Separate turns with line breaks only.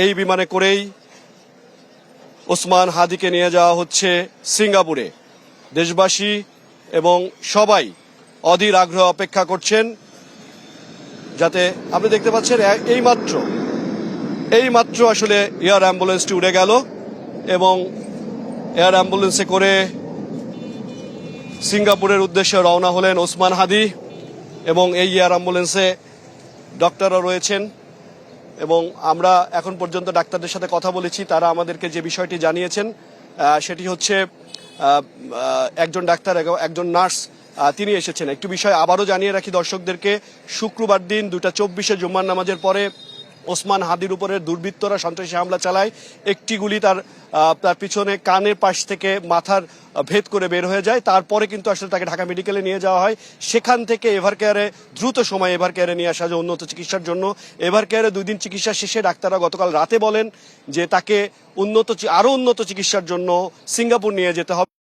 এই বিমানে করেই ওসমান হাদিকে নিয়ে যাওয়া হচ্ছে সিঙ্গাপুরে। দেশবাসী এবং সবাই অধীর আগ্রহ অপেক্ষা করছেন, যাতে আপনি দেখতে পাচ্ছেন এই মাত্র আসলে এয়ার অ্যাম্বুলেন্সটি উড়ে গেল এবং এয়ার অ্যাম্বুলেন্সে করে সিঙ্গাপুরের উদ্দেশ্যে রওনা হলেন ওসমান হাদি এবং এই এয়ার অ্যাম্বুলেন্সে ডক্টররা রয়েছেন। এবং আমরা এখন পর্যন্ত ডাক্তারদের সাথে কথা বলেছি, তারা আমাদেরকে যে বিষয়টি জানিয়েছেন সেটি হচ্ছে একজন ডাক্তার একজন নার্স তিনি এসেছেন। একটু বিষয় আবারও জানিয়ে রাখি দর্শকদেরকে, শুক্রবার দিন 2:24 জুম্মার নামাজের পরে ওসমান হাদির উপরে দুর্বৃত্তরা সন্ত্রাসী হামলা চালায়। একটি গুলি তার পিছনে কানের পাশ থেকে মাথার ভেদ করে বের হয়ে যায়। তারপরে কিন্তু আসলে তাকে ঢাকা মেডিকেলে নিয়ে যাওয়া হয়। সেখান থেকে এভারকেয়ারে দ্রুত সময়ে এভারকেয়ারে নিয়ে আসা যায় উন্নত চিকিৎসার জন্য। এভারকেয়ারে 2 দিন চিকিৎসা শেষে ডাক্তাররা গতকাল রাতে বলেন যে তাকে আরো উন্নত চিকিৎসার জন্য সিঙ্গাপুর নিয়ে যেতে হবে।